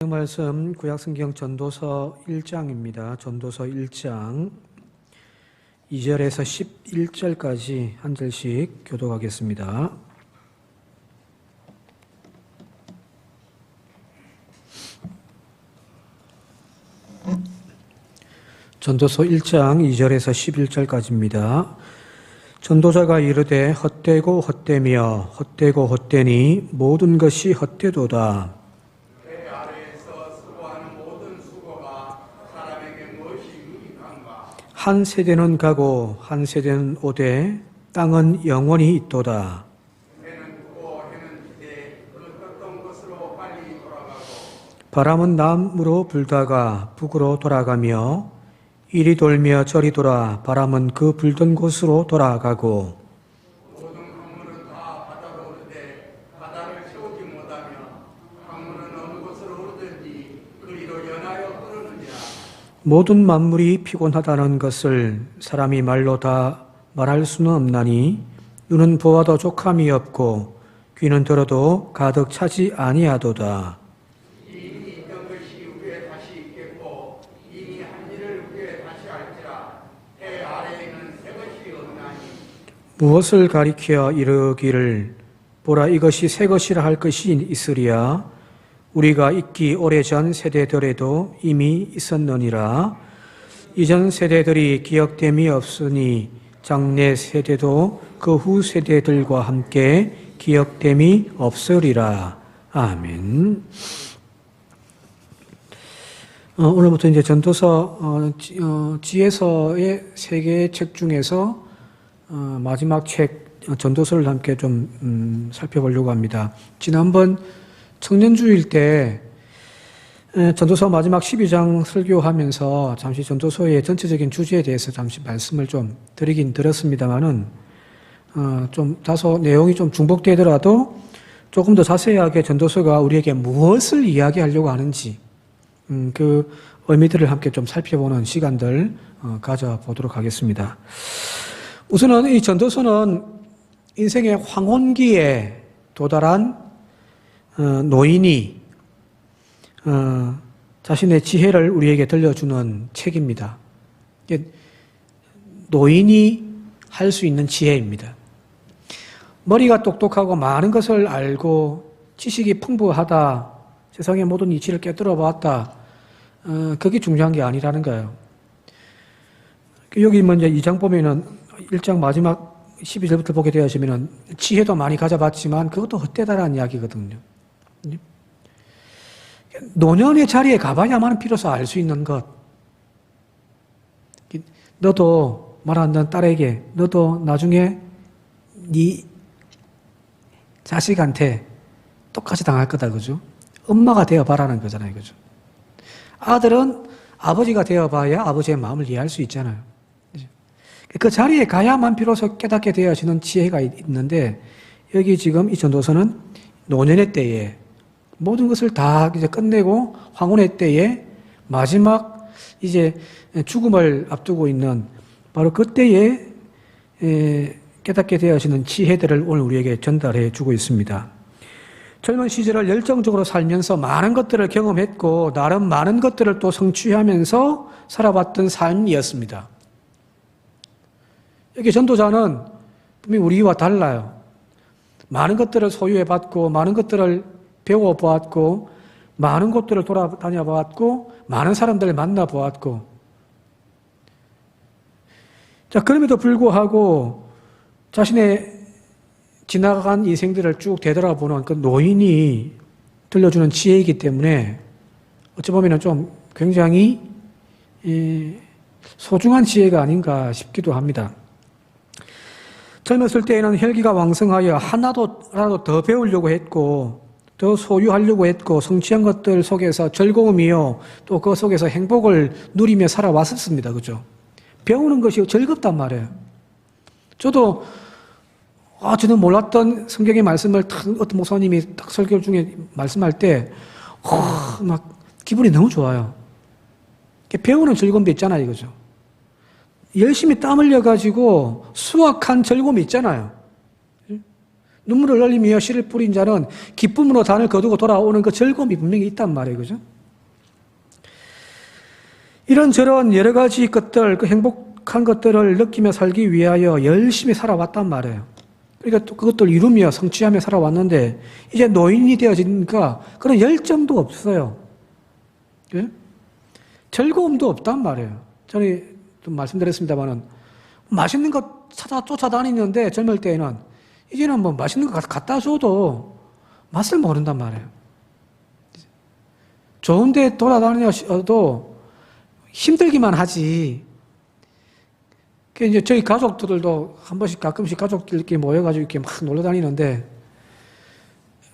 그 말씀 구약성경 전도서 1장입니다. 전도서 1장 2절에서 11절까지 한 절씩 교독하겠습니다. 전도서 1장 2절에서 11절까지입니다. 전도자가 이르되 헛되고 헛되며 헛되고 헛되니 모든 것이 헛되도다. 배 아래에서 수고하는 모든 수고가 사람에게 무엇이 유익한가? 한 세대는 가고 한 세대는 오되 땅은 영원히 있도다. 해는 두고 해는 지되 그 떴던 곳으로 빨리 돌아가고 바람은 남으로 불다가 북으로 돌아가며 이리 돌며 저리 돌아 바람은 그 불던 곳으로 돌아가고 모든 강물은 다 바다로 오르되 바다를 채우지 못하며 강물은 어느 곳으로 오르든지 그리로 연하여 흐르느니라. 모든 만물이 피곤하다는 것을 사람이 말로 다 말할 수는 없나니 눈은 보아도 족함이 없고 귀는 들어도 가득 차지 아니하도다. 이미 있던 것이 후에 다시 있겠고 이미 한 일을 후에 다시 할지라. 해 아래에는 새 것이 없나니 무엇을 가리켜 이르기를 보라 이것이 새 것이라 할 것이 있으리야. 우리가 있기 오래전 세대들에도 이미 있었느니라. 이전 세대들이 기억됨이 없으니 장래 세대도 그 후 세대들과 함께 기억됨이 없으리라. 아멘. 오늘부터 이제 전도서 지혜서의 세 개의 책 중에서 마지막 책 전도서를 함께 좀 살펴보려고 합니다. 지난번 청년주일 때 전도서 마지막 12장 설교하면서 잠시 전도서의 전체적인 주제에 대해서 잠시 말씀을 좀 드리긴 드렸습니다만은 좀 다소 내용이 좀 중복되더라도 조금 더 자세하게 전도서가 우리에게 무엇을 이야기하려고 하는지 그 의미들을 함께 좀 살펴보는 시간들 가져보도록 하겠습니다. 우선은 이 전도서는 인생의 황혼기에 도달한 노인이 자신의 지혜를 우리에게 들려주는 책입니다. 노인이 할 수 있는 지혜입니다. 머리가 똑똑하고 많은 것을 알고 지식이 풍부하다, 세상의 모든 이치를 깨뜨려 봤다, 그게 중요한 게 아니라는 거예요. 여기 먼저 2장 보면은 1장 마지막 12절부터 보게 되어지면은 지혜도 많이 가져봤지만 그것도 헛되다라는 이야기거든요. 노년의 자리에 가봐야만 비로소 알 수 있는 것. 너도 말한다는 딸에게 너도 나중에 네 자식한테 똑같이 당할 거다, 그죠? 엄마가 되어봐라는 거잖아요, 그죠? 아들은 아버지가 되어봐야 아버지의 마음을 이해할 수 있잖아요. 그 자리에 가야만 비로소 깨닫게 되어지는 지혜가 있는데, 여기 지금 이 전도서는 노년의 때에 모든 것을 다 이제 끝내고 황혼의 때에 마지막 이제 죽음을 앞두고 있는 바로 그때에 깨닫게 되어지는 지혜들을 오늘 우리에게 전달해 주고 있습니다. 젊은 시절을 열정적으로 살면서 많은 것들을 경험했고 나름 많은 것들을 또 성취하면서 살아왔던 삶이었습니다. 여기 전도자는 분명히 우리와 달라요. 많은 것들을 소유해봤고 많은 것들을 배워보았고 많은 곳들을 돌아다녀 보았고 많은 사람들을 만나보았고, 자, 그럼에도 불구하고 자신의 지나간 인생들을 쭉 되돌아보는 그 노인이 들려주는 지혜이기 때문에 어찌 보면 좀 굉장히 소중한 지혜가 아닌가 싶기도 합니다. 젊었을 때에는 혈기가 왕성하여 하나도 더 배우려고 했고 더 소유하려고 했고 성취한 것들 속에서 즐거움이요 또 그 속에서 행복을 누리며 살아왔었습니다. 그죠? 배우는 것이 즐겁단 말이에요. 저도 저는 몰랐던 성경의 말씀을 어떤 목사님이 딱 설교 중에 말씀할 때 막 기분이 너무 좋아요. 배우는 즐거움도 있잖아요. 그죠? 열심히 땀 흘려가지고 수확한 즐거움이 있잖아요. 눈물을 흘리며 씨를 뿌린 자는 기쁨으로 단을 거두고 돌아오는 그 즐거움이 분명히 있단 말이에요. 그죠? 이런저런 여러 가지 것들, 그 행복한 것들을 느끼며 살기 위하여 열심히 살아왔단 말이에요. 그러니까 또 그것들을 이루며 성취하며 살아왔는데 이제 노인이 되어지니까 그런 열정도 없어요. 예? 즐거움도 없단 말이에요. 전에 좀 말씀드렸습니다만은 맛있는 것 찾아 쫓아다니는데 젊을 때에는 이제는 뭐 맛있는 거 갖다 줘도 맛을 모른단 말이에요. 좋은데 돌아다녀도 힘들기만 하지. 이제 저희 가족들도 한 번씩 가끔씩 가족들끼리 모여가지고 이렇게 막 놀러 다니는데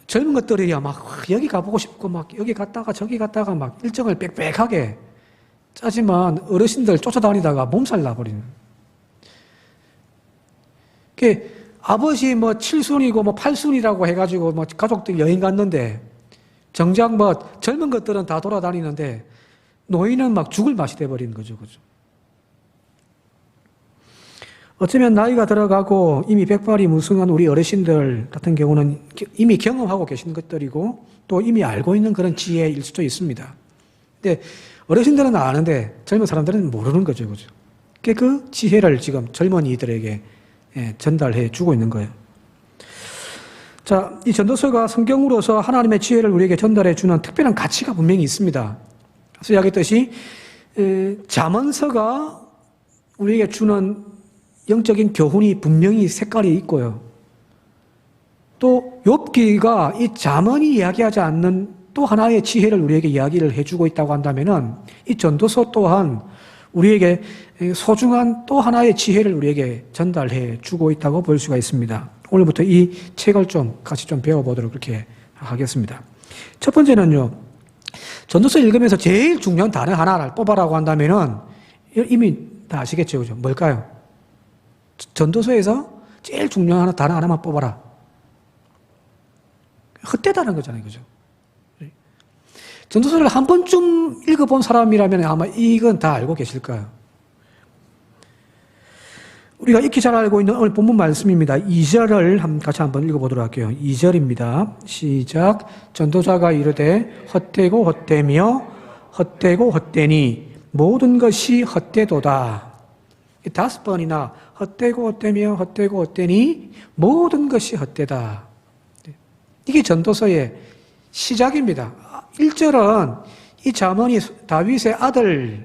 젊은 것들이야 막 여기 가보고 싶고 막 여기 갔다가 저기 갔다가 막 일정을 빽빽하게 짜지만 어르신들 쫓아다니다가 몸살 나버리는. 아버지 뭐 7순이고 뭐 8순이라고 해가지고 뭐 가족들 여행 갔는데 정작 뭐 젊은 것들은 다 돌아다니는데 노인은 막 죽을 맛이 돼버리는 거죠. 그죠? 어쩌면 나이가 들어가고 이미 백발이 무성한 우리 어르신들 같은 경우는 이미 경험하고 계시는 것들이고 또 이미 알고 있는 그런 지혜일 수도 있습니다. 근데 어르신들은 아는데 젊은 사람들은 모르는 거죠. 그죠? 그 지혜를 지금 젊은이들에게 전달해 주고 있는 거예요. 자, 이 전도서가 성경으로서 하나님의 지혜를 우리에게 전달해 주는 특별한 가치가 분명히 있습니다. 그래서 이야기했듯이 잠언서가 우리에게 주는 영적인 교훈이 분명히 색깔이 있고요. 또 욥기가 이 잠언이 이야기하지 않는 또 하나의 지혜를 우리에게 이야기를 해주고 있다고 한다면은 이 전도서 또한 우리에게 소중한 또 하나의 지혜를 우리에게 전달해 주고 있다고 볼 수가 있습니다. 오늘부터 이 책을 좀 같이 좀 배워보도록 그렇게 하겠습니다. 첫 번째는요, 전도서 읽으면서 제일 중요한 단어 하나를 뽑아라고 한다면은 이미 다 아시겠죠, 그죠? 뭘까요? 전도서에서 제일 중요한 단어 하나만 뽑아라. 헛되다는 거잖아요, 그죠? 전도서를 한 번쯤 읽어본 사람이라면 아마 이건 다 알고 계실 거예요. 우리가 익히 잘 알고 있는 오늘 본문 말씀입니다. 2절을 같이 한번 읽어보도록 할게요. 2절입니다. 시작. 전도자가 이르되 헛되고 헛되며 헛되고 헛되니 모든 것이 헛되도다. 5번이나 헛되고 헛되며 헛되고 헛되니 모든 것이 헛되다. 이게 전도서의 시작입니다. 1절은 이 잠언이 다윗의 아들에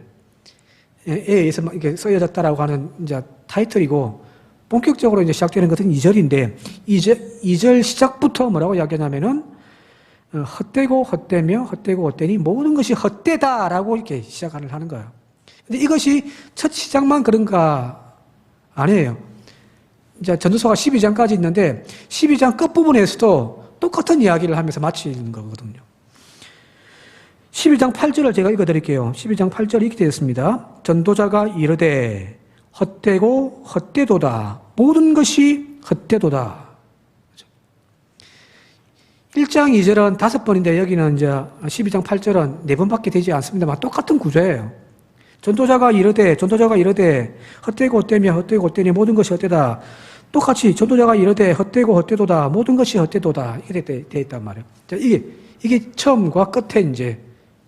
의해서 이렇게 쓰여졌다라고 하는 이제 타이틀이고, 본격적으로 이제 시작되는 것은 2절인데, 2절 시작부터 뭐라고 이야기하냐면은, 헛되고 헛되며 헛되고 헛되니 모든 것이 헛되다라고 이렇게 시작을 하는 거예요. 근데 이것이 첫 시작만 그런가? 아니에요. 이제 전도서가 12장까지 있는데, 12장 끝부분에서도 똑같은 이야기를 하면서 마치는 거거든요. 12장 8절을 제가 읽어드릴게요. 12장 8절 이렇게 되었습니다. 전도자가 이르되 헛되고 헛되도다. 모든 것이 헛되도다. 1장 2절은 5번인데 여기는 이제 12장 8절은 4번밖에 되지 않습니다만 똑같은 구조예요. 전도자가 이르되 헛되고 헛되며 헛되고 헛되니 모든 것이 헛되다. 똑같이 전도자가 이르되 헛되고 헛되도다. 모든 것이 헛되도다. 이렇게 되어 있단 말이에요. 자, 이게 처음과 끝에 이제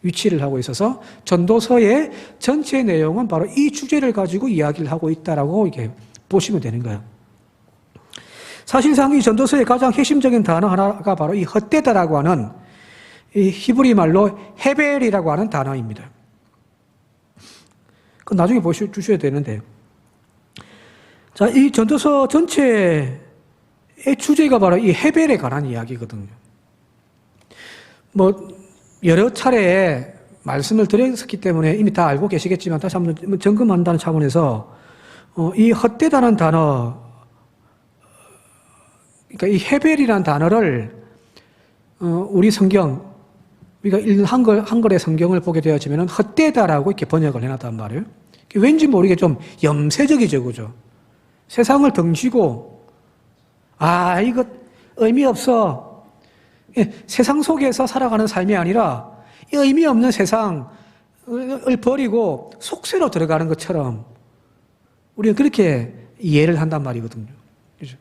위치를 하고 있어서 전도서의 전체 내용은 바로 이 주제를 가지고 이야기를 하고 있다라고 이렇게 보시면 되는 거예요. 사실상 이 전도서의 가장 핵심적인 단어 하나가 바로 이 헛되다라고 하는 이 히브리 말로 헤벨이라고 하는 단어입니다. 그 나중에 보셔주셔야 되는데, 자, 이 전도서 전체의 주제가 바로 이 헤벨에 관한 이야기거든요. 여러 차례 말씀을 드렸기 때문에 이미 다 알고 계시겠지만 다시 한번 점검한다는 차원에서 이 헛되다는 단어, 그러니까 이 헤벨이라는 단어를 우리 성경, 우리가 읽는 한글의 성경을 보게 되어지면 헛되다라고 이렇게 번역을 해놨단 말이에요. 왠지 모르게 좀 염세적이죠, 그죠? 세상을 등지고 이거 의미 없어. 세상 속에서 살아가는 삶이 아니라 의미 없는 세상을 버리고 속세로 들어가는 것처럼 우리는 그렇게 이해를 한단 말이거든요. 그죠?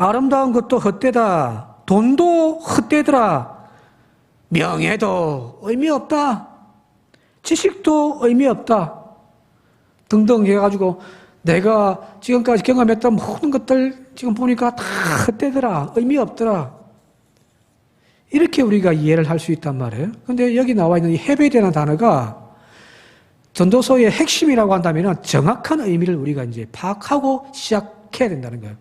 아름다운 것도 헛되다. 돈도 헛되더라. 명예도 의미 없다. 지식도 의미 없다. 등등 해가지고 내가 지금까지 경험했던 모든 것들 지금 보니까 다 헛되더라. 의미 없더라. 이렇게 우리가 이해를 할 수 있단 말이에요. 근데 여기 나와 있는 이 헤벨이라는 단어가 전도서의 핵심이라고 한다면 정확한 의미를 우리가 이제 파악하고 시작해야 된다는 거예요.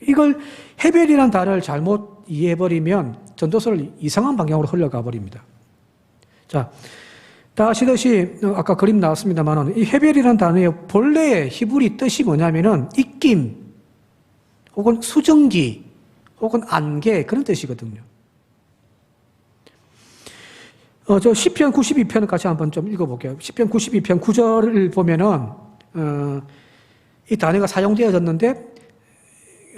이걸 헤벨이라는 단어를 잘못 이해해버리면 전도서를 이상한 방향으로 흘러가 버립니다. 자, 다 아시듯이 아까 그림 나왔습니다만 이 헤벨이라는 단어의 본래의 히브리 뜻이 뭐냐면은 입김 혹은 수증기 혹은 안개 그런 뜻이거든요. 저 시편 92편을 같이 한번 좀 읽어볼게요. 시편 92편 9절을 보면은 이 단어가 사용되어졌는데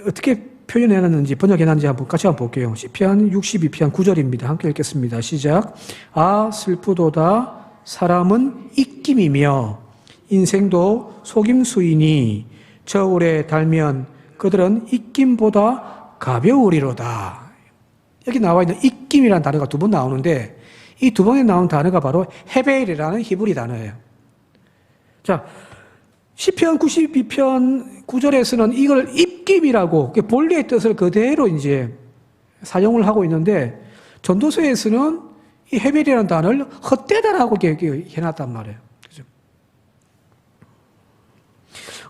어떻게 표현해놨는지 번역해놨는지 같이 한번 볼게요. 시편 62편 9절입니다. 함께 읽겠습니다. 시작. 아 슬프도다 사람은 입김이며 인생도 속임수이니 저울에 달면 그들은 입김보다 가벼우리로다. 여기 나와 있는 입김이라는 단어가 두 번 나오는데 이 두 번에 나온 단어가 바로 헤벨이라는 히브리 단어예요. 자, 시편 92편 9절에서는 이걸 입김이라고 본래의 뜻을 그대로 이제 사용을 하고 있는데 전도서에서는 이 헤벨이라는 단어를 헛되다라고 해놨단 말이에요. 그죠?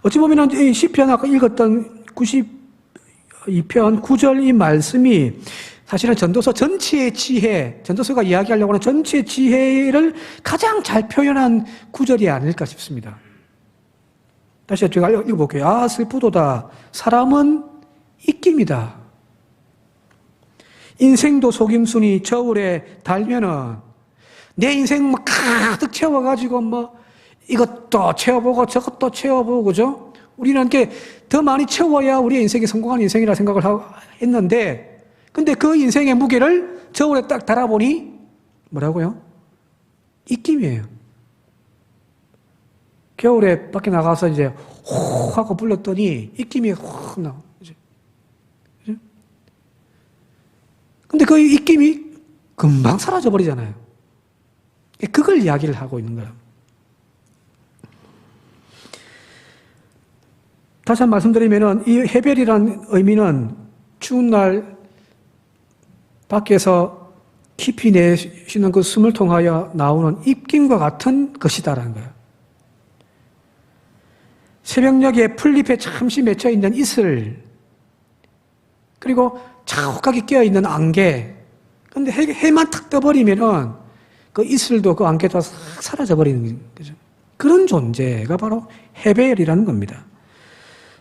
어찌 보면 이 시편 아까 읽었던 92편 9절 이 말씀이 사실은 전도서 전체의 지혜, 전도서가 이야기하려고 하는 전체의 지혜를 가장 잘 표현한 구절이 아닐까 싶습니다. 다시 제가 읽어볼게요. 아 슬프도다 사람은 입김이다. 인생도 속임수니 저울에 달면은 내 인생 막 가득 채워가지고 뭐 이것도 채워보고 저것도 채워보고 그죠? 우리는 이렇게 더 많이 채워야 우리의 인생이 성공한 인생이라 생각을 했는데 근데 그 인생의 무게를 저울에 딱 달아보니 뭐라고요? 입김이에요. 겨울에 밖에 나가서 이제 호 하고 불렀더니 입김이 확 나와. 근데 그 입김이 금방 사라져 버리잖아요. 그걸 이야기를 하고 있는 거예요. 다시 한 번 말씀드리면은 이 헤벨이라는 의미는 추운 날 밖에서 깊이 내쉬는 그 숨을 통하여 나오는 입김과 같은 것이다라는 거예요. 새벽녘에 풀잎에 잠시 맺혀 있는 이슬, 그리고 자욱하게 끼어 있는 안개. 근데 해만 탁 떠버리면은 그 이슬도 그 안개도 싹 사라져 버리는 거죠. 그런 존재가 바로 헤벨이라는 겁니다.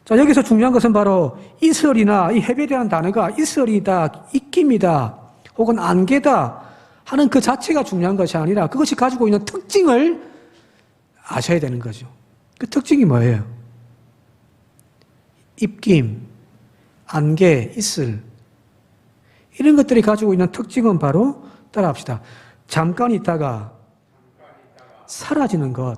자, 여기서 중요한 것은 바로 이슬이나 이 헤벨이라는 단어가 이슬이다, 입김이다, 혹은 안개다 하는 그 자체가 중요한 것이 아니라 그것이 가지고 있는 특징을 아셔야 되는 거죠. 그 특징이 뭐예요? 입김, 안개, 이슬. 이런 것들이 가지고 있는 특징은 바로 따라합시다. 잠깐 있다가 사라지는 것.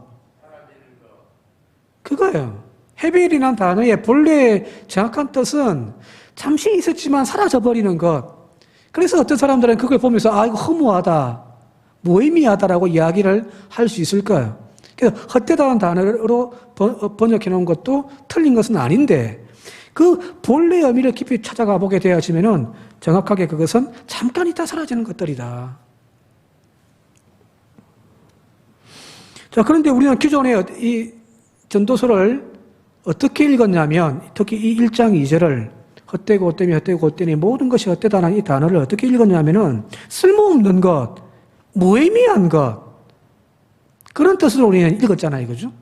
그거예요. 헤벨이라는 단어의 본래의 정확한 뜻은 잠시 있었지만 사라져버리는 것. 그래서 어떤 사람들은 그걸 보면서 아 이거 허무하다, 무의미하다라고 이야기를 할 수 있을 거예요. 그래서 헛되다는 단어로 번역해 놓은 것도 틀린 것은 아닌데 그 본래의 의미를 깊이 찾아가 보게 되어지면은 정확하게 그것은 잠깐 있다 사라지는 것들이다. 자, 그런데 우리는 기존에 이 전도서를 어떻게 읽었냐면 특히 이 1장 2절을 헛되고 헛되니 헛되고 헛되니 모든 것이 헛되다는 이 단어를 어떻게 읽었냐면은 쓸모없는 것, 무의미한 것 그런 뜻으로 우리는 읽었잖아요. 그죠?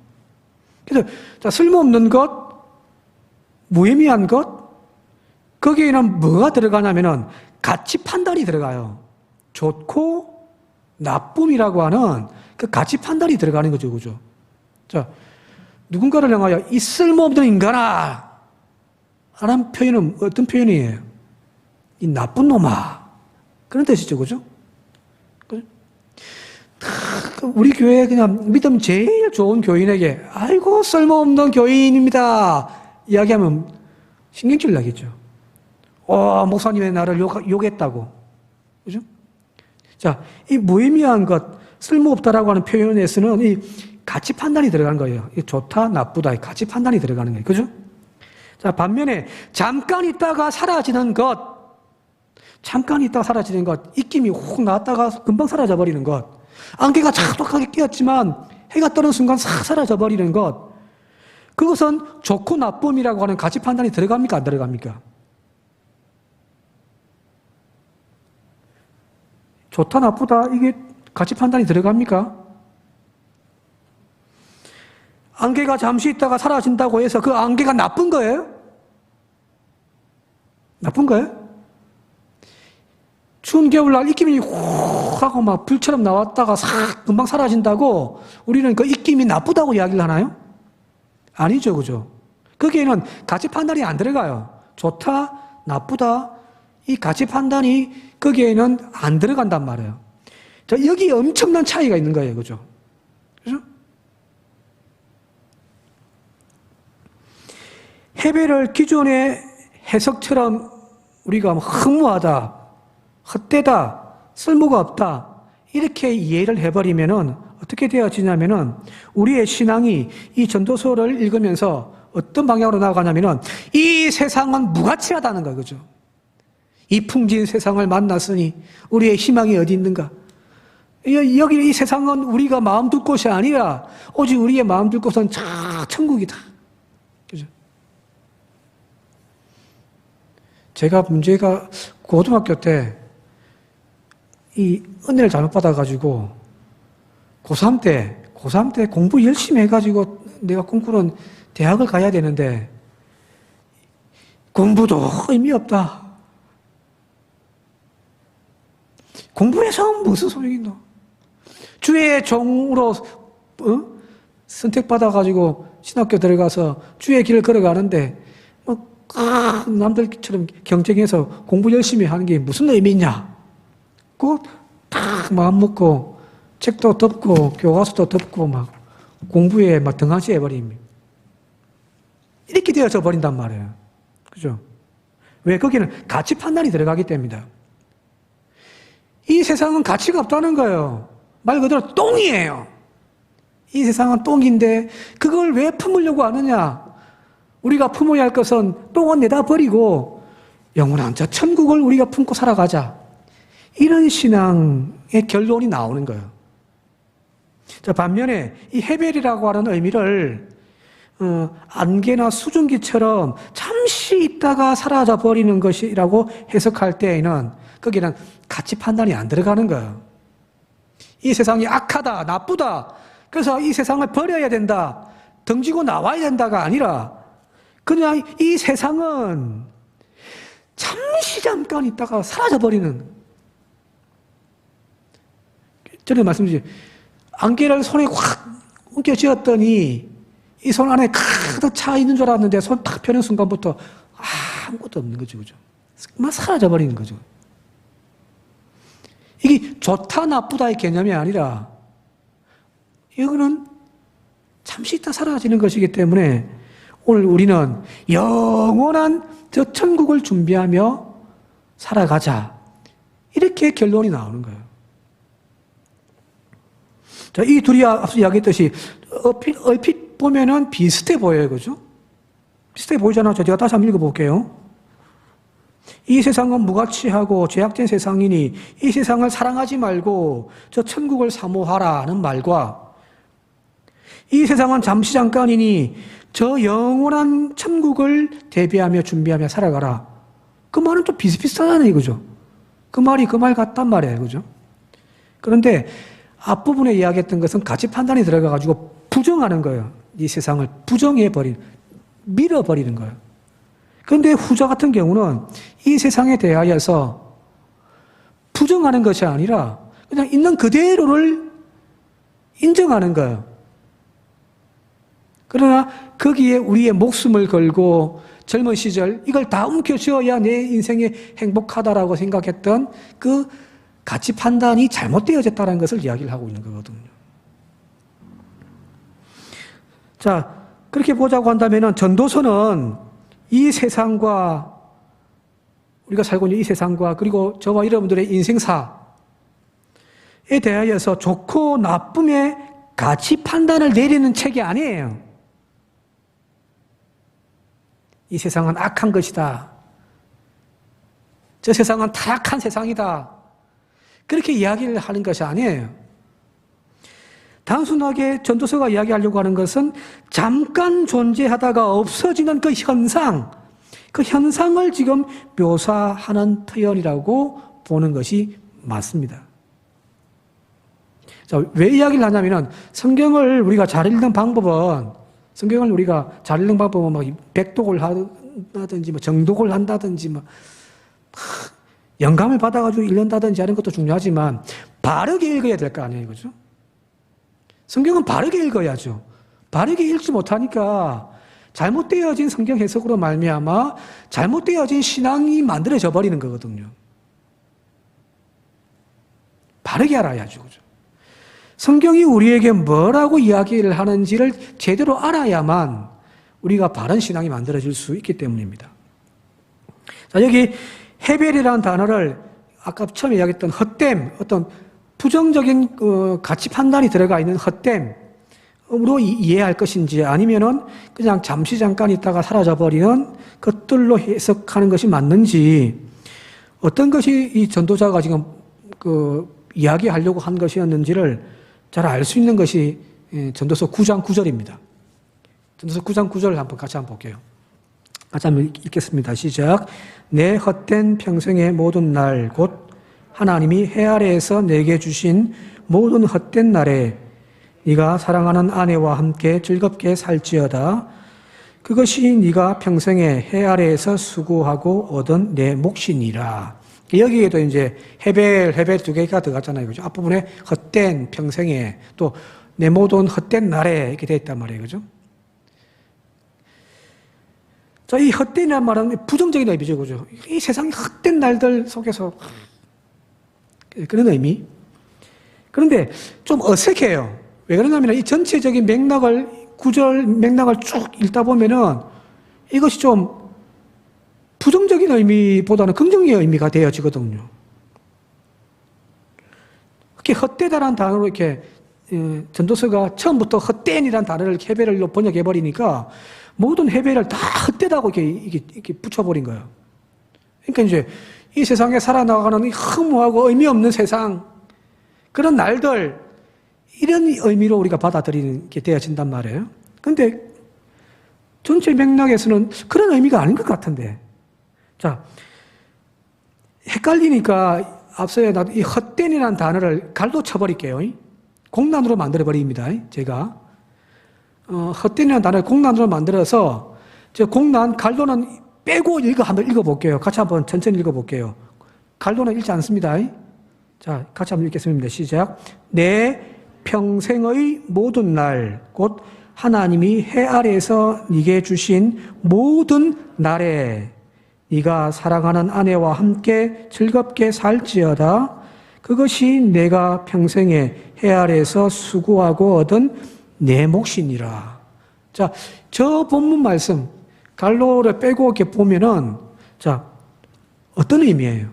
그래서 자, 쓸모없는 것, 무의미한 것 거기에는 뭐가 들어가냐면은 가치 판단이 들어가요. 좋고 나쁨이라고 하는 그 가치 판단이 들어가는 거죠. 그죠? 자, 누군가를 향하여 이 쓸모없는 인간아 라는 표현은 어떤 표현이에요? 이 나쁜 놈아. 그런 뜻이죠. 그죠? 우리 교회에 그냥 믿음 제일 좋은 교인에게 아이고 쓸모없는 교인입니다 이야기하면 신경질 나겠죠. 목사님의 나를 욕했다고. 그죠? 자, 이 무의미한 것, 쓸모없다라고 하는 표현에서는 이 가치 판단이 들어가는 거예요. 이 좋다, 나쁘다, 이 가치 판단이 들어가는 거예요. 그죠? 자, 반면에 잠깐 있다가 사라지는 것, 잠깐 있다가 사라지는 것, 입김이 훅 나왔다가 금방 사라져 버리는 것, 안개가 촉촉하게 끼었지만 해가 뜨는 순간 싹 사라져 버리는 것, 그것은 좋고 나쁨이라고 하는 가치 판단이 들어갑니까? 안 들어갑니까? 좋다, 나쁘다, 이게 가치 판단이 들어갑니까? 안개가 잠시 있다가 사라진다고 해서 그 안개가 나쁜 거예요? 나쁜 거예요? 추운 겨울날 입김이 훅 하고 막 불처럼 나왔다가 싹 금방 사라진다고 우리는 그 입김이 나쁘다고 이야기를 하나요? 아니죠, 그죠? 거기에는 가치 판단이 안 들어가요. 좋다, 나쁘다, 이 가치 판단이 거기에는 안 들어간단 말이에요. 자, 여기 엄청난 차이가 있는 거예요, 그죠? 그죠? 해배를 기존의 해석처럼 우리가 허무하다, 헛되다, 쓸모가 없다, 이렇게 이해를 해버리면은 어떻게 되어지냐면은 우리의 신앙이 이 전도서를 읽으면서 어떤 방향으로 나아가냐면은 이 세상은 무가치하다는 거예요, 그죠? 이 풍진 세상을 만났으니 우리의 희망이 어디 있는가? 여기 이 세상은 우리가 마음 둘 곳이 아니라 오직 우리의 마음 둘 곳은 천국이다. 그죠? 제가 문제가 고등학교 때 이 은혜를 잘못 받아가지고 고3 때 공부 열심히 해가지고 내가 꿈꾸는 대학을 가야 되는데 공부도 의미 없다. 공부해서 무슨 소용이 있노? 주의 종으로 선택받아가지고 신학교 들어가서 주의 길을 걸어가는데 남들처럼 경쟁해서 공부 열심히 하는 게 무슨 의미 있냐? 딱 마음 먹고 책도 덮고 교과서도 덮고 막 공부에 막 등한시 해버립니다. 이렇게 되어져 버린단 말이에요. 그죠? 왜? 거기는 가치 판단이 들어가기 때문이다. 이 세상은 가치가 없다는 거예요. 말 그대로 똥이에요. 이 세상은 똥인데 그걸 왜 품으려고 하느냐? 우리가 품어야 할 것은 똥은 내다 버리고 영원한 저 천국을 우리가 품고 살아가자. 이런 신앙의 결론이 나오는 거예요. 자, 반면에 이 헤벨이라고 하는 의미를 안개나 수증기처럼 잠시 있다가 사라져 버리는 것이라고 해석할 때에는 거기는 가치 판단이 안 들어가는 거예요. 이 세상이 악하다, 나쁘다, 그래서 이 세상을 버려야 된다, 던지고 나와야 된다가 아니라 그냥 이 세상은 잠깐 있다가 사라져 버리는. 전에 말씀드린 안개를 손에 확 엉켜쥐었더니 이 손 안에 가득 차 있는 줄 알았는데 손 탁 펴는 순간부터 아무것도 없는 거죠, 그죠? 막 사라져 버리는 거죠. 이게 좋다 나쁘다의 개념이 아니라 이거는 잠시 있다 사라지는 것이기 때문에 오늘 우리는 영원한 저 천국을 준비하며 살아가자, 이렇게 결론이 나오는 거예요. 자, 이 둘이 앞서 이야기했듯이 얼핏 보면은 비슷해 보여요, 그죠? 비슷해 보이잖아요. 제가 다시 한번 읽어볼게요. 이 세상은 무가치하고 죄악된 세상이니 이 세상을 사랑하지 말고 저 천국을 사모하라는 말과 이 세상은 잠시 잠깐이니 저 영원한 천국을 대비하며 준비하며 살아가라. 그 말은 좀 비슷비슷하잖아요, 그죠? 그 말이 그 말 같단 말이에요, 그죠? 그런데 앞부분에 이야기했던 것은 가치 판단이 들어가가지고 부정하는 거예요. 이 세상을 밀어버리는 거예요. 그런데 후자 같은 경우는 이 세상에 대하여서 부정하는 것이 아니라 그냥 있는 그대로를 인정하는 거예요. 그러나 거기에 우리의 목숨을 걸고 젊은 시절 이걸 다 움켜쥐어야 내 인생이 행복하다라고 생각했던 그 가치 판단이 잘못되어졌다는 것을 이야기를 하고 있는 거거든요. 자, 그렇게 보자고 한다면 전도서는 이 세상과 우리가 살고 있는 이 세상과 그리고 저와 여러분들의 인생사에 대하여서 좋고 나쁨의 가치 판단을 내리는 책이 아니에요. 이 세상은 악한 것이다. 저 세상은 타락한 세상이다. 그렇게 이야기를 하는 것이 아니에요. 단순하게 전도서가 이야기하려고 하는 것은 잠깐 존재하다가 없어지는 그 현상을 지금 묘사하는 표현이라고 보는 것이 맞습니다. 자, 왜 이야기를 하냐면은 성경을 우리가 잘 읽는 방법은 막 백독을 한다든지 뭐 정독을 한다든지 뭐 영감을 받아가지고 읽는다든지 하는 것도 중요하지만 바르게 읽어야 될 거 아니에요, 그죠? 성경은 바르게 읽어야죠. 바르게 읽지 못하니까 잘못되어진 성경 해석으로 말미암아 잘못되어진 신앙이 만들어져 버리는 거거든요. 바르게 알아야죠, 그죠? 성경이 우리에게 뭐라고 이야기를 하는지를 제대로 알아야만 우리가 바른 신앙이 만들어질 수 있기 때문입니다. 자, 여기 헤벨이라는 단어를 아까 처음에 이야기했던 헛됨, 어떤 부정적인 가치 판단이 들어가 있는 헛됨으로 이해할 것인지 아니면은 그냥 잠깐 있다가 사라져버리는 것들로 해석하는 것이 맞는지 어떤 것이 이 전도자가 지금 이야기하려고 한 것이었는지를 잘 알 수 있는 것이 전도서 9장 9절입니다. 전도서 9장 9절 같이 한번 볼게요. 같이 한번 읽겠습니다. 시작. 내 헛된 평생의 모든 날 곧 하나님이 해 아래에서 내게 주신 모든 헛된 날에 네가 사랑하는 아내와 함께 즐겁게 살지어다. 그것이 네가 평생에 해 아래에서 수고하고 얻은 내 몫이니라. 여기에도 이제 헤벨 두 개가 들어갔잖아요. 그죠? 앞부분에 헛된 평생에 또 내 모든 헛된 날에 이렇게 되어 있단 말이에요. 그죠? 자, 이 헛된이라는 말은 부정적인 의미죠. 그죠? 이 세상의 헛된 날들 속에서 그런 의미. 그런데 좀 어색해요. 왜 그러냐면 이 전체적인 구절 맥락을 쭉 읽다 보면은 이것이 좀 부정적인 의미보다는 긍정적인 의미가 되어지거든요. 이렇게 헛되다라는 단어로 이렇게 전도서가 처음부터 헛된이라는 단어를 헤벨로 번역해버리니까 모든 헤벨을 다 헛되다고 이렇게 붙여버린 거예요. 그러니까 이제 이 세상에 살아나가는 허무하고 의미 없는 세상, 그런 날들, 이런 의미로 우리가 받아들이는 게 되어진단 말이에요. 그런데 전체 맥락에서는 그런 의미가 아닌 것 같은데. 자, 헷갈리니까 앞서에 이 헛된이라는 단어를 갈로 쳐버릴게요. 공란으로 만들어버립니다. 제가. 헛된이라는 단어를 공란으로 만들어서, 저 공란, 갈로는 빼고 한번 읽어볼게요. 같이 한번 천천히 읽어볼게요. 갈로는 읽지 않습니다. 자, 같이 한번 읽겠습니다. 시작. 내 평생의 모든 날, 곧 하나님이 해 아래에서 네게 주신 모든 날에 네가 사랑하는 아내와 함께 즐겁게 살지어다. 그것이 내가 평생에 해 아래에서 수고하고 얻은 내 몫이니라. 자, 저 본문 말씀 갈로를 빼고 이렇게 보면은 자, 어떤 의미예요?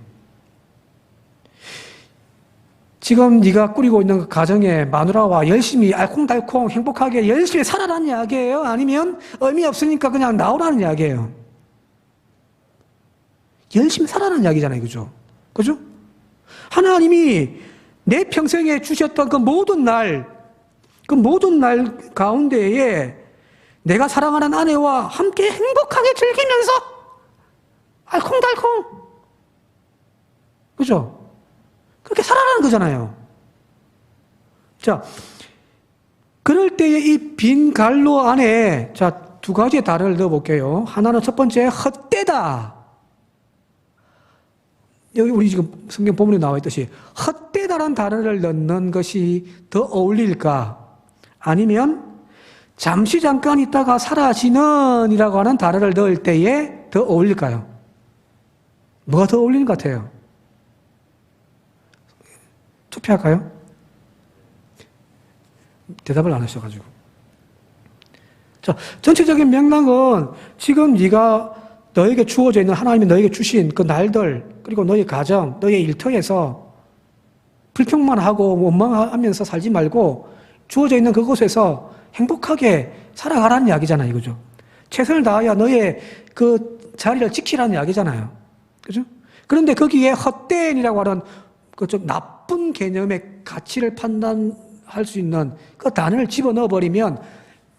지금 네가 꾸리고 있는 가정에 마누라와 열심히 알콩달콩 행복하게 열심히 살아라는 이야기예요? 아니면 의미 없으니까 그냥 나오라는 이야기예요? 열심히 살아라는 이야기잖아요. 그죠? 그죠? 하나님이 내 평생에 주셨던 그 모든 날 가운데에 내가 사랑하는 아내와 함께 행복하게 즐기면서 알콩달콩, 그죠? 그렇게 살아라는 거잖아요. 자, 그럴 때에 이 빈 갈로 안에 자, 두 가지의 단어를 넣어볼게요. 하나는 첫 번째 헛되다. 여기 우리 지금 성경 본문에 나와 있듯이 헛되다라는 단어를 넣는 것이 더 어울릴까? 아니면 잠깐 있다가 사라지는 이라고 하는 단어를 넣을 때에 더 어울릴까요? 뭐가 더 어울리는 것 같아요? 투표할까요? 대답을 안 하셔가지고. 자, 전체적인 맥락은 지금 네가 너에게 주어져 있는 하나님이 너에게 주신 그 날들, 그리고 너의 가정, 너의 일터에서 불평만 하고 원망하면서 살지 말고 주어져 있는 그곳에서 행복하게 살아가라는 이야기잖아요. 이거죠. 최선을 다하여 너의 그 자리를 지키라는 이야기잖아요. 그죠? 그런데 거기에 헛되인이라고 하는 그 좀 나쁜 개념의 가치를 판단할 수 있는 그 단어를 집어넣어 버리면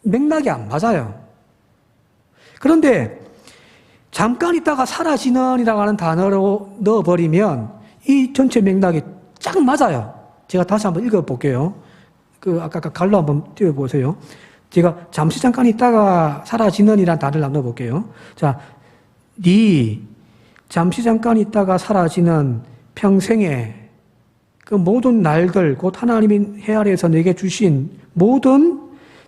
맥락이 안 맞아요. 그런데 잠깐 있다가 사라지는이라고 하는 단어로 넣어버리면 이 전체 맥락이 쫙 맞아요. 제가 다시 한번 읽어볼게요. 아까 갈로 한번 띄워보세요. 제가 잠시 잠깐 있다가 사라지는이라는 단어를 넣어볼게요. 자, 잠시 잠깐 있다가 사라지는 평생에 그 모든 날들, 곧 하나님이 해 아래에서 내게 주신 모든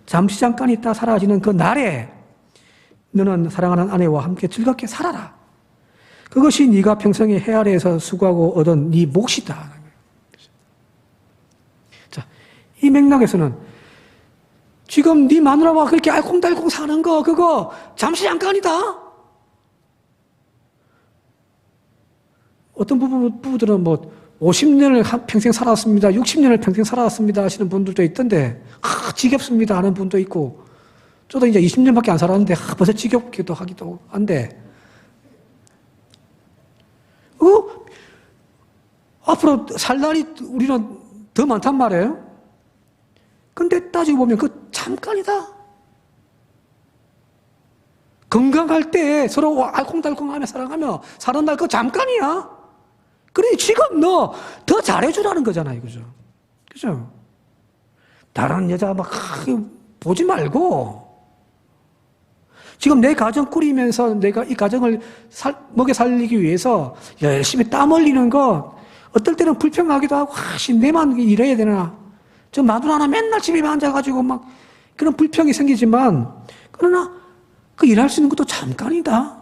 잠시 잠깐 있다 사라지는 그 날에 너는 사랑하는 아내와 함께 즐겁게 살아라. 그것이 네가 평생에 해 아래에서 수고하고 얻은 네 몫이다. 자, 이 맥락에서는 지금 네 마누라와 그렇게 알콩달콩 사는 거 그거 잠시 잠깐이다. 어떤 부부들은 50년을 평생 살았습니다. 60년을 평생 살았습니다 하시는 분들도 있던데 지겹습니다 하는 분도 있고 저도 이제 20년밖에 안 살았는데 벌써 지겹기도 하기도 한데 앞으로 살 날이 우리는 더 많단 말이에요. 근데 따지고 보면 그 잠깐이다. 건강할 때 서로 알콩달콩하며 사랑하며 사는 날 그 잠깐이야. 그러니 지금 너 더 잘해주라는 거잖아요. 그죠? 그죠? 다른 여자 막 보지 말고 지금 내 가정 꾸리면서 내가 이 가정을 먹여 살리기 위해서 열심히 땀 흘리는 거 어떨 때는 불평하기도 하고 내만 일해야 되나 저 마누라 하나 맨날 집에만 앉아가지고 막 그런 불평이 생기지만 그러나 그 일할 수 있는 것도 잠깐이다.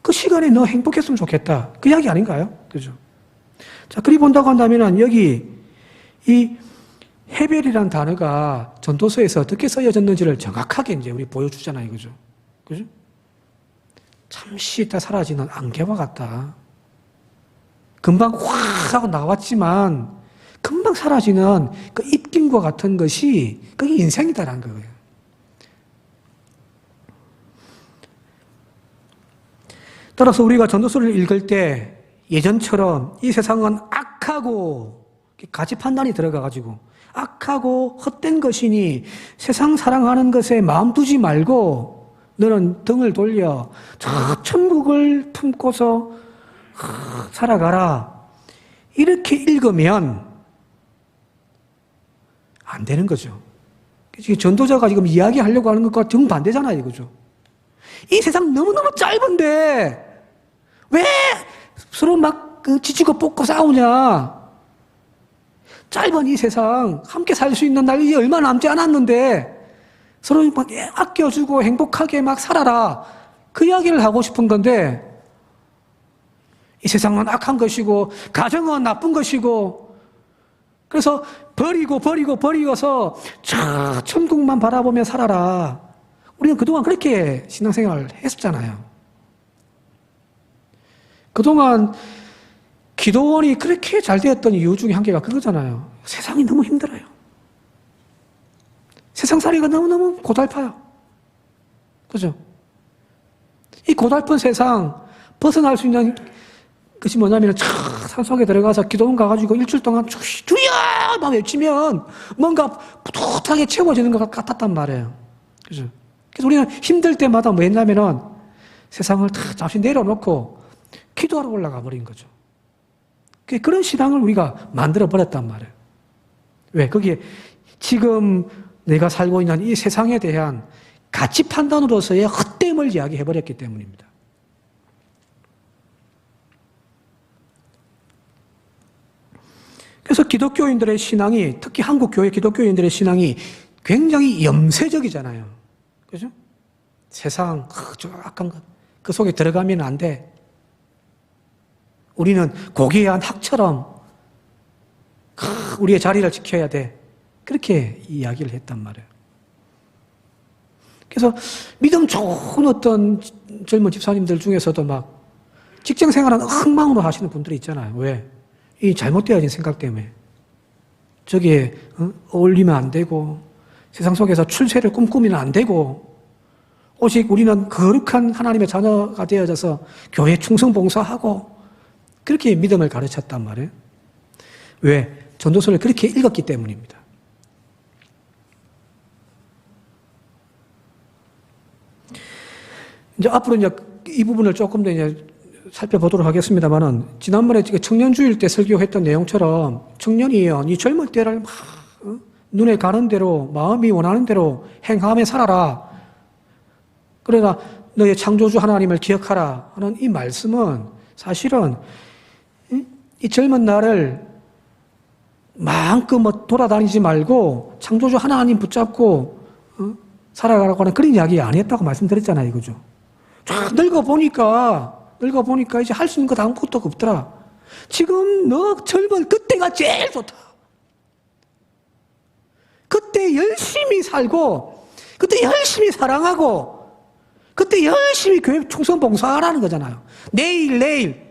그 시간에 너 행복했으면 좋겠다. 그 이야기 아닌가요? 그죠? 자, 그리 본다고 한다면 여기 이 해별이라는 단어가 전도서에서 어떻게 쓰여졌는지를 정확하게 이제 우리 보여주잖아요. 그죠? 그죠? 잠시 있다 사라지는 안개와 같다. 금방 확 하고 나왔지만 금방 사라지는 그 입김과 같은 것이 그게 인생이다라는 거예요. 따라서 우리가 전도서를 읽을 때 예전처럼 이 세상은 악하고 가치 판단이 들어가가지고 악하고 헛된 것이니 세상 사랑하는 것에 마음 두지 말고 너는 등을 돌려 저 천국을 품고서 살아가라. 이렇게 읽으면 안 되는 거죠. 전도자가 지금 이야기하려고 하는 것과 정반대잖아요. 이거죠. 이 세상 너무너무 짧은데 왜 서로 막 지치고 볶고 싸우냐. 짧은 이 세상 함께 살 수 있는 날이 얼마 남지 않았는데 서로 막 아껴주고 행복하게 막 살아라. 그 이야기를 하고 싶은 건데 이 세상은 악한 것이고 가정은 나쁜 것이고 그래서 버리고서 천국만 바라보며 살아라. 우리는 그동안 그렇게 신앙생활을 했었잖아요. 그동안 기도원이 그렇게 잘 되었던 이유 중에 한 개가 그거잖아요. 세상이 너무 힘들어요. 세상살이가 너무너무 고달파요. 그죠? 이 고달픈 세상 벗어날 수 있는 것이 뭐냐면 산속에 들어가서 기도원 가가지고 일주일 동안 주여! 막 외치면 뭔가 뿌듯하게 채워지는 것 같았단 말이에요. 그죠? 그래서 우리는 힘들 때마다 뭐 했냐면은 세상을 다 잠시 내려놓고 기도하러 올라가 버린 거죠. 그런 신앙을 우리가 만들어 버렸단 말이에요. 왜? 거기에 지금 내가 살고 있는 이 세상에 대한 가치 판단으로서의 헛됨을 이야기해 버렸기 때문입니다. 그래서 기독교인들의 신앙이, 특히 한국 교회 기독교인들의 신앙이 굉장히 염세적이잖아요. 그죠? 세상, 저 악한 것, 그 속에 들어가면 안 돼. 우리는 고귀한 학처럼 우리의 자리를 지켜야 돼. 그렇게 이야기를 했단 말이에요. 그래서 믿음 좋은 어떤 젊은 집사님들 중에서도 막 직장 생활은 엉망으로 하시는 분들이 있잖아요. 왜? 이 잘못되어진 생각 때문에. 저기에 어울리면 안 되고, 세상 속에서 출세를 꿈꾸면 안 되고, 오직 우리는 거룩한 하나님의 자녀가 되어져서 교회 충성 봉사하고, 그렇게 믿음을 가르쳤단 말이에요. 왜? 전도서를 그렇게 읽었기 때문입니다. 이제 앞으로 이제 이 부분을 조금 더 이제 살펴보도록 하겠습니다만은, 지난번에 청년주일 때 설교했던 내용처럼 청년이요, 이 젊을 때를 막 눈에 가는 대로 마음이 원하는 대로 행하며 살아라. 그러나 너의 창조주 하나님을 기억하라 하는 이 말씀은 사실은 이 젊은 날을 마음껏 뭐 돌아다니지 말고 창조주 하나님 붙잡고 살아가라고 하는 그런 이야기 아니었다고 말씀드렸잖아요. 그죠? 쫙 늙어보니까 이제 할 수 있는 것 아무것도 없더라. 지금 너 젊은 그때가 제일 좋다. 그때 열심히 살고, 그때 열심히 사랑하고, 그때 열심히 교회 충성 봉사하라는 거잖아요. 내일.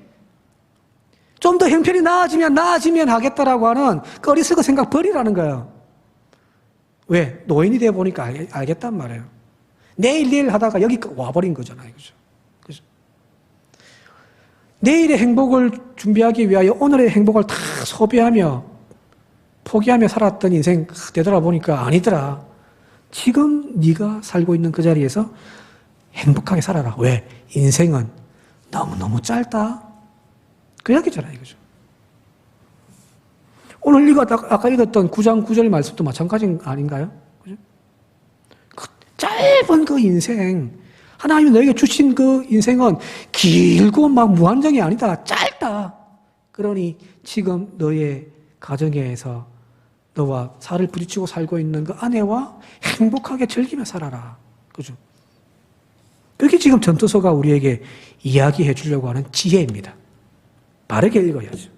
좀 더 형편이 나아지면 하겠다라고 하는 그 어리석은 생각 버리라는 거예요. 왜? 노인이 되어 보니까 알겠단 말이에요. 내일 하다가 여기 와버린 거잖아요. 그죠? 내일의 행복을 준비하기 위하여 오늘의 행복을 다 소비하며 포기하며 살았던 인생 되돌아보니까 아니더라. 지금 네가 살고 있는 그 자리에서 행복하게 살아라. 왜? 인생은 너무너무 짧다. 그 이야기잖아요. 그죠? 오늘 아까 읽었던 9장 9절 말씀도 마찬가지 아닌가요? 그죠? 그 짧은 그 인생, 하나님이 너에게 주신 그 인생은 길고 막 무한정이 아니다. 짧다. 그러니 지금 너의 가정에서 너와 살을 부딪히고 살고 있는 그 아내와 행복하게 즐기며 살아라. 그죠? 그게 지금 전도서가 우리에게 이야기해 주려고 하는 지혜입니다. 바르게 읽어야죠.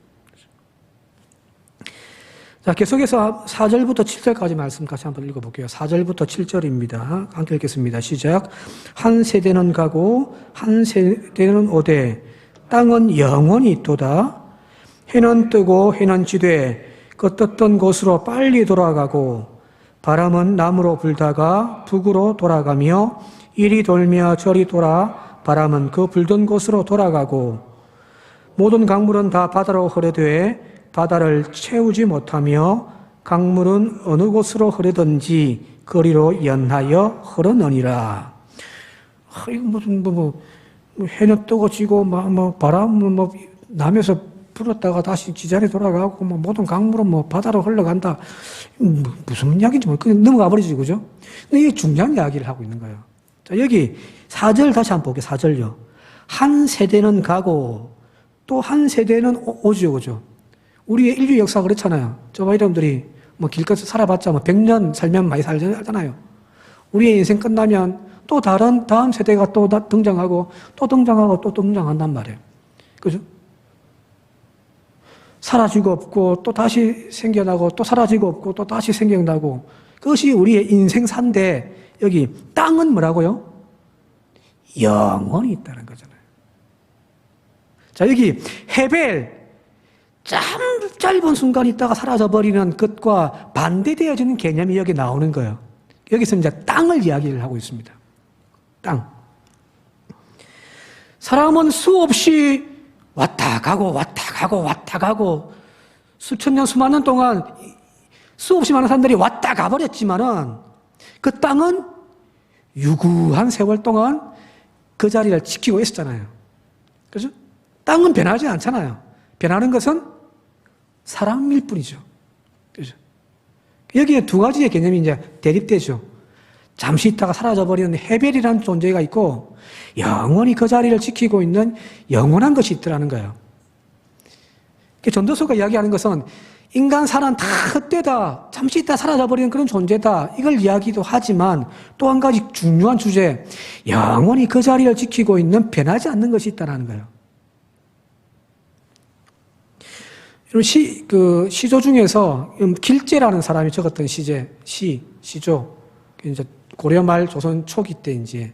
자, 계속해서 4절부터 7절까지 말씀 같이 한번 읽어볼게요. 4절부터 7절입니다. 함께 읽겠습니다. 시작. 한 세대는 가고 한 세대는 오되 땅은 영원히 있도다. 해는 뜨고 해는 지되 그 떴던 곳으로 빨리 돌아가고 바람은 남으로 불다가 북으로 돌아가며 이리 돌며 저리 돌아 바람은 그 불던 곳으로 돌아가고 모든 강물은 다 바다로 흐르되 바다를 채우지 못하며 강물은 어느 곳으로 흐르든지 거리로 연하여 흐르느니라. 이거 무슨 해는 뜨고 지고 바람은 남에서 불었다가 다시 지자리에 돌아가고 모든 강물은 바다로 흘러간다. 무슨 이야기인지 그냥 넘어가 버리지, 그죠? 근데 이게 중요한 이야기를 하고 있는 거예요. 자, 여기 4절 다시 한번 볼게요. 4절요. 한 세대는 가고 또 한 세대는 오죠, 그죠? 우리의 인류 역사가 그렇잖아요. 저와 여러분들이 길가에서 살아봤자 100년 살면 많이 살잖아요. 우리의 인생 끝나면 또 다른 다음 세대가 또 등장하고 또 등장한단 말이에요. 그죠? 사라지고 없고 또 다시 생겨나고 또 사라지고 없고 또 다시 생겨나고 그것이 우리의 인생사인데 여기 땅은 뭐라고요? 영원히 있다는 거잖아요. 자, 여기 헤벨 참 짧은 순간 있다가 사라져버리는 것과 반대되어지는 개념이 여기 나오는 거예요. 여기서 이제 땅을 이야기를 하고 있습니다. 땅. 사람은 수없이 왔다 가고 수천 년 수만 년 동안 수없이 많은 사람들이 왔다 가버렸지만은 그 땅은 유구한 세월 동안 그 자리를 지키고 있었잖아요. 그죠? 땅은 변하지 않잖아요. 변하는 것은 사람일 뿐이죠. 그죠? 여기에 두 가지의 개념이 이제 대립되죠. 잠시 있다가 사라져버리는 헤벨이라는 존재가 있고 영원히 그 자리를 지키고 있는 영원한 것이 있더라는 거예요. 전도서가 이야기하는 것은 인간 사람 다 헛되다, 잠시 있다 사라져버리는 그런 존재다, 이걸 이야기도 하지만 또 한 가지 중요한 주제, 영원히 그 자리를 지키고 있는 변하지 않는 것이 있다는 거예요. 시조 중에서 길제라는 사람이 적었던 시조. 이제 고려 말 조선 초기 때 이제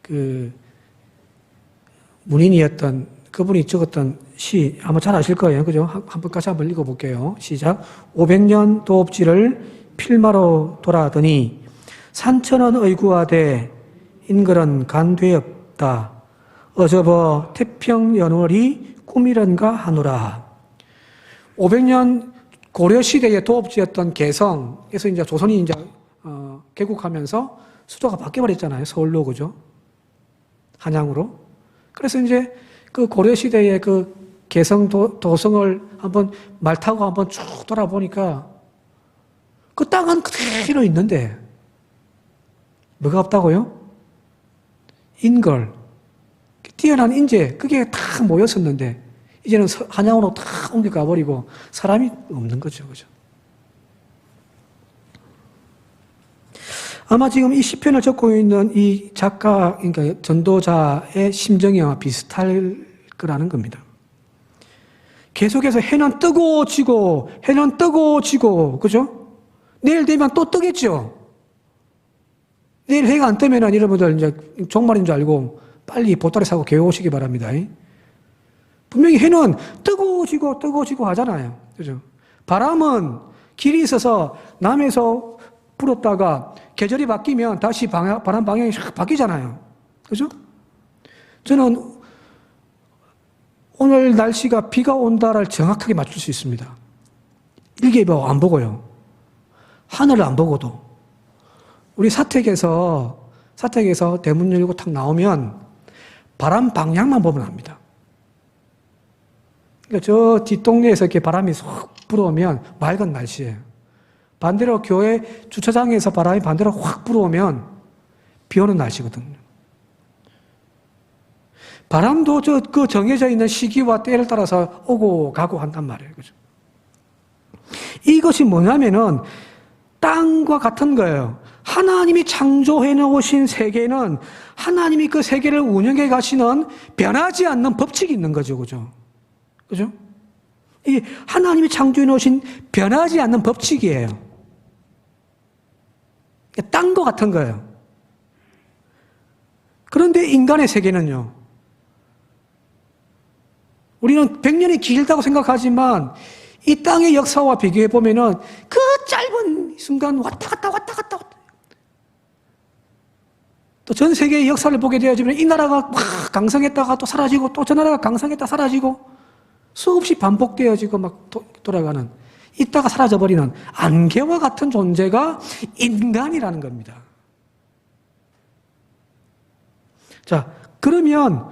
그 문인이었던 그분이 적었던 시 아마 잘 아실 거예요. 그죠? 한번까지 한번 읽어볼게요. 시작. 500년 도읍지를 필마로 돌아더니 산천은 의구하되 인걸은 간되었다. 어저버 태평연월이 꿈이런가 하노라. 500년 고려 시대의 도읍지였던 개성에서 이제 조선이 이제 개국하면서 수도가 바뀌어버렸잖아요. 서울로, 그죠? 한양으로. 그래서 이제 그 고려 시대의 그 개성 도성을 한번 말 타고 한번 쭉 돌아보니까 그 땅은 그대로 있는데 뭐가 없다고요? 인걸. 뛰어난 인재, 그게 다 모였었는데 이제는 한양으로 다 옮겨가 버리고 사람이 없는 거죠. 그죠? 아마 지금 이 시편을 적고 있는 이 작가, 그러니까 전도자의 심정이 아마 비슷할 거라는 겁니다. 계속해서 해는 뜨고 지고, 해는 뜨고 지고, 그죠? 내일 되면 또 뜨겠죠? 내일 해가 안 뜨면 여러분들 이제 종말인 줄 알고 빨리 보따리 사고 교회 오시기 바랍니다. 분명히 해는 뜨고 지고 하잖아요. 그죠? 바람은 길이 있어서 남에서 불었다가 계절이 바뀌면 다시 바람 방향이 샥 바뀌잖아요. 그죠? 저는 오늘 날씨가 비가 온다를 정확하게 맞출 수 있습니다. 일기예보 안 보고요. 하늘을 안 보고도. 우리 사택에서 대문 열고 탁 나오면 바람 방향만 보면 압니다. 그러니까 저 뒷동네에서 이렇게 바람이 쏙 불어오면 맑은 날씨예요. 반대로 교회 주차장에서 바람이 반대로 확 불어오면 비 오는 날씨거든요. 바람도 그 정해져 있는 시기와 때를 따라서 오고 가고 한단 말이에요. 그죠? 이것이 뭐냐면은 땅과 같은 거예요. 하나님이 창조해 놓으신 세계는 하나님이 그 세계를 운영해 가시는 변하지 않는 법칙이 있는 거죠. 그죠? 그죠? 이 하나님이 창조해 놓으신 변하지 않는 법칙이에요. 땅과 같은 거예요. 그런데 인간의 세계는요. 우리는 100년이 길다고 생각하지만 이 땅의 역사와 비교해 보면은 그 짧은 순간 왔다 갔다. 또 전 세계의 역사를 보게 되어지면 이 나라가 막 강성했다가 또 사라지고 또 저 나라가 강성했다 사라지고 수없이 반복되어지고 막 돌아가는 있다가 사라져버리는 안개와 같은 존재가 인간이라는 겁니다. 자, 그러면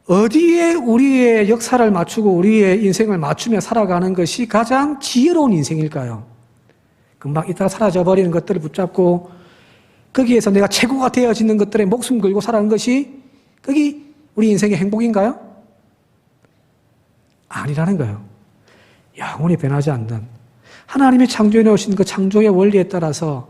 어디에 우리의 역사를 맞추고 우리의 인생을 맞추며 살아가는 것이 가장 지혜로운 인생일까요? 금방 있다가 사라져버리는 것들을 붙잡고 거기에서 내가 최고가 되어지는 것들에 목숨 걸고 살아가는 것이 그게 우리 인생의 행복인가요? 아니라는 거예요. 영원히 변하지 않는 하나님이 창조해 놓으신 그 창조의 원리에 따라서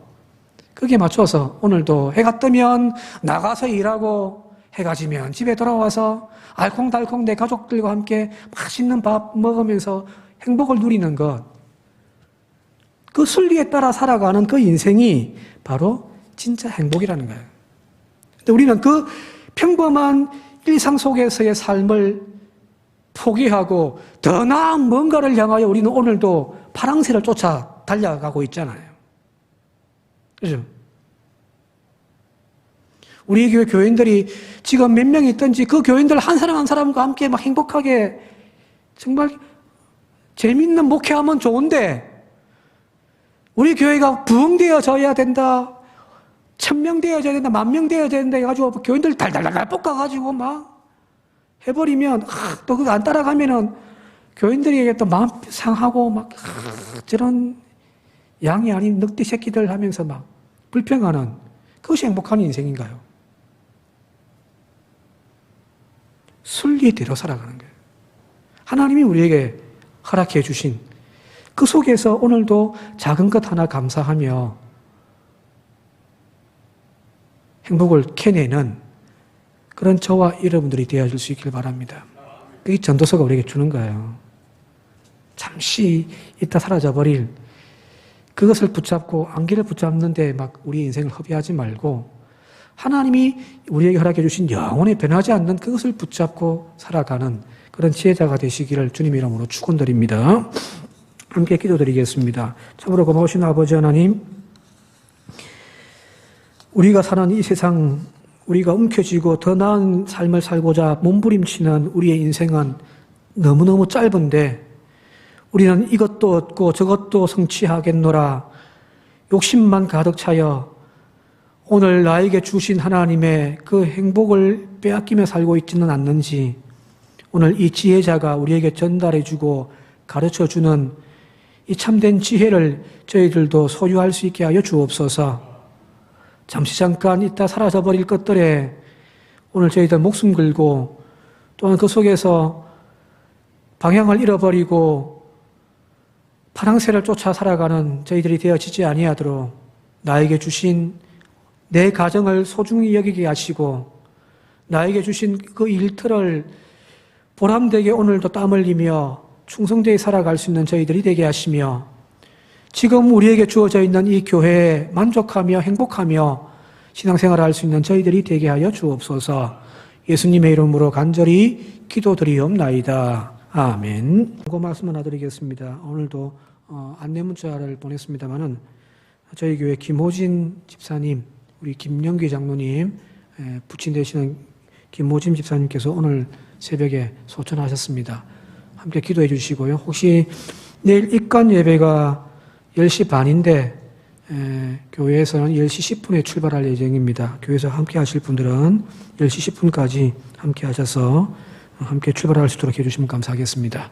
거기에 맞춰서 오늘도 해가 뜨면 나가서 일하고 해가 지면 집에 돌아와서 알콩달콩 내 가족들과 함께 맛있는 밥 먹으면서 행복을 누리는 것, 그 순리에 따라 살아가는 그 인생이 바로 진짜 행복이라는 거예요. 근데 우리는 그 평범한 일상 속에서의 삶을 포기하고 더 나은 뭔가를 향하여 우리는 오늘도 파랑새를 쫓아 달려가고 있잖아요. 그죠? 우리 교회 교인들이 지금 몇 명 있든지 그 교인들 한 사람 한 사람과 함께 막 행복하게 정말 재밌는 목회하면 좋은데 우리 교회가 부흥되어져야 된다. 1000명 되어져야 된다. 10,000명 되어져야 된다. 해가지고 교인들 달달달 볶아가지고 막 해버리면 또 그거 안 따라가면은 교인들에게 또 마음 상하고 막 저런 양이 아닌 늑대 새끼들 하면서 막 불평하는 그것이 행복한 인생인가요? 순리대로 살아가는 거예요. 하나님이 우리에게 허락해 주신 그 속에서 오늘도 작은 것 하나 감사하며 행복을 캐내는 그런 저와 여러분들이 되어줄 수 있길 바랍니다. 그게 전도서가 우리에게 주는 거예요. 잠시 있다 사라져버릴 그것을 붙잡고 안개를 붙잡는데 막 우리의 인생을 허비하지 말고 하나님이 우리에게 허락해 주신 영원히 변하지 않는 그것을 붙잡고 살아가는 그런 지혜자가 되시기를 주님의 이름으로 축원드립니다. 함께 기도드리겠습니다. 참으로 고마우신 아버지 하나님, 우리가 사는 이 세상, 우리가 움켜쥐고 더 나은 삶을 살고자 몸부림치는 우리의 인생은 너무너무 짧은데 우리는 이것도 얻고 저것도 성취하겠노라 욕심만 가득 차여 오늘 나에게 주신 하나님의 그 행복을 빼앗기며 살고 있지는 않는지 오늘 이 지혜자가 우리에게 전달해주고 가르쳐주는 이 참된 지혜를 저희들도 소유할 수 있게 하여 주옵소서. 잠시 잠깐 있다 사라져버릴 것들에 오늘 저희들 목숨 걸고 또한 그 속에서 방향을 잃어버리고 파랑새를 쫓아 살아가는 저희들이 되어지지 아니하도록 나에게 주신 내 가정을 소중히 여기게 하시고 나에게 주신 그 일터를 보람되게 오늘도 땀 흘리며 충성되게 살아갈 수 있는 저희들이 되게 하시며 지금 우리에게 주어져 있는 이 교회에 만족하며 행복하며 신앙생활을 할 수 있는 저희들이 되게 하여 주옵소서. 예수님의 이름으로 간절히 기도드리옵나이다. 아멘. 그 말씀 하나 드리겠습니다. 오늘도 안내 문자를 보냈습니다마는 저희 교회 김호진 집사님, 우리 김영기 장로님, 부친 되시는 김호진 집사님께서 오늘 새벽에 소천하셨습니다. 함께 기도해 주시고요. 혹시 내일 입관 예배가 10시 반인데 교회에서는 10시 10분에 출발할 예정입니다. 교회에서 함께 하실 분들은 10시 10분까지 함께 하셔서 함께 출발할 수 있도록 해주시면 감사하겠습니다.